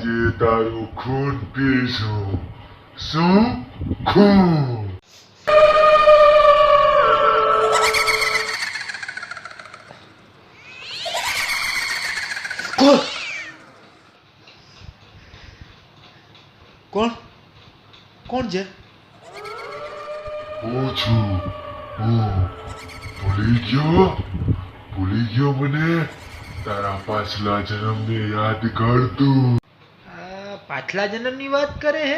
આજે તારું ખૂન પીશું. શું? ખૂન. કોણ કોણ છે? હું છું. ભૂલી ગયો મને? તારા પાછલા જન્મને યાદ કરતું. પાછલા જન્મની વાત કરે હે?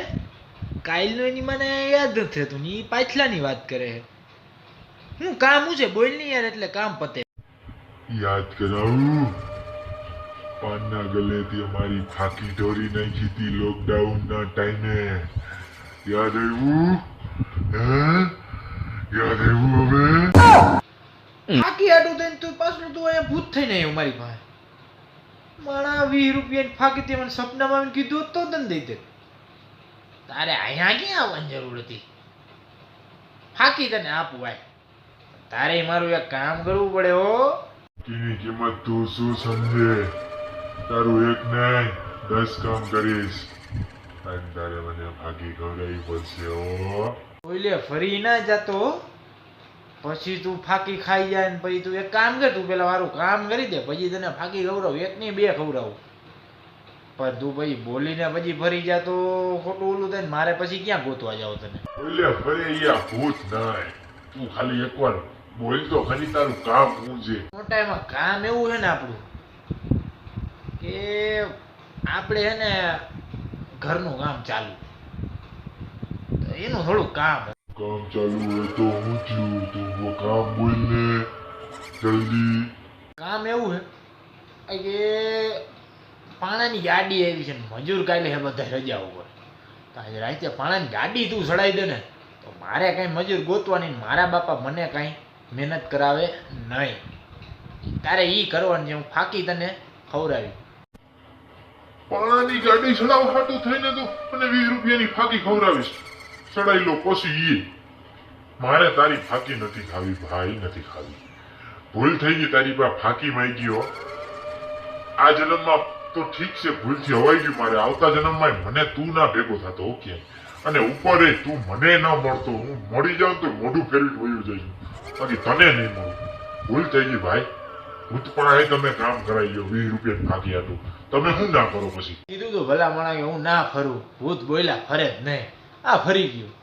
કાલનો એની મને યાદ નથી થતું ની પાછલાની વાત કરે હે. હું કામ હું છે બોલ ની યાર, એટલે કામ પતે. યાદ કરાવું? પાનના ગલેથી અમારી ફાકી ઢોરી નાખી હતી લોકડાઉનના ટાઈમે. યાદ આવ્યું? યાદ આવ્યું હવે? ફાકી આડું દઈને તું પાછું તું અહીંયા ભૂત થઈને આવ્યો મારી પાસે. માણા 20 રૂપિયાની ફાકી તે મને સપનામાં આવીને કીધું હોત તો તને દઈ દે. તારે અહીંયા ક્યાં આવવાની જરૂર હતી? ફાકી તને આપું ભાઈ, તારે મારું એક કામ કરવું પડે હો. એની કિંમત તું શું સમજે? તારું એક નહીં 10 કામ કરીશ અને તારે મને ફાકી ખવડાવવી પડશે. ઓલે ફરી ના જતો પછી તું ફાકી ખાઈ જાય ને પછી તું એક કામ કર, તું પેલા મારું કામ કરી દે પછી તને ફાકી ખવડાવું. એક નહીં 2 ખવડાવું. પણ તું પછી બોલીને પછી ફરી જા તો ખોટું ઓલું થાય ને મારે પછી ક્યાં ગોતવા જાવ તને? ઓલે ફરે યા ભૂત નહીં, તું ખાલી એકવાર બોલ તો ખરી તારું કામ શું છે? મોટા એમાં કામ એવું છે ને આપણું કે આપણે છે ને ઘરનું કામ ચાલુ, તો એનું થોડું કામ. કામ ચાલુ હોય તો હું થયું? તું કામ બોલ ને જલ્દી. કામ એવું છે કે પાણાની ગાડી આવી છે, મજૂર કાલે હે બધા રજા ઉપર, તો આજે રાતે પાણાની ગાડી તું ચડાવી દે ને તો મારે કાંઈ મજૂર ગોતવાની, મારા બાપા મને કાંઈ મહેનત કરાવે નહીં. તારે ઈ કરવાનું છે. હું ફાકી તને ખવડાવી. પાણાની ગાડી ચડાવ હાટું થઈને તું મને 20 રૂપિયાની ફાકી ખવડાવીશ? ચડાઈ લો પછી મારે તારી ફાકી નથી ખાવી ભાઈ, નથી ખાવી. ભૂલ થઈ ગઈ તારી પાસે ફાકી માંગી ગયો. આ જન્મમાં તો ઠીક છે, ભૂલથી હવાઈ ગયું. મારે આવતા જન્મમાં મને તું ના ભેગો થતો. ઓકે, અને ઉપર તું મને ન મળતો, હું મળી જાઉં તો મોઢું ફેરવી વયું જઈશું, બાકી તને નહીં મળું. ભૂલ થઈ ગઈ ભાઈ. ભૂત પણ તમે કામ કરાવી ગયો 20 રૂપિયા ફાકી હતું. તમે શું ના કરો પછી? કીધું તું ભલા મણા કે હું ના ફરું, ભૂત બોલ્યા ફરે જ નહીં. આ ફરી ગયું,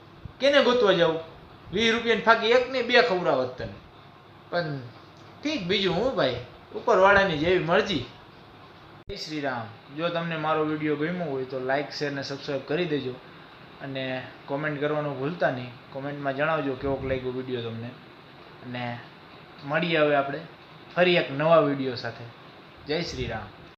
કેને ગોતવા જાઉં? 20 રૂપિયાની ફાકી એક ને 2 ખવડાવત તને. પણ ઠીક, બીજું હું ભાઈ, ઉપરવાળાની જેવી મરજી. જય શ્રી રામ. જો તમને મારો વિડીયો ગમ્યો હોય તો લાઇક શેર ને સબસ્ક્રાઈબ કરી દેજો અને કોમેન્ટ કરવાનું ભૂલતા નહીં. કોમેન્ટમાં જણાવજો કેવોક લાગ્યો વિડીયો તમને. અને મળીએ હવે આપણે ફરી એક નવા વિડીયો સાથે. જય શ્રી રામ.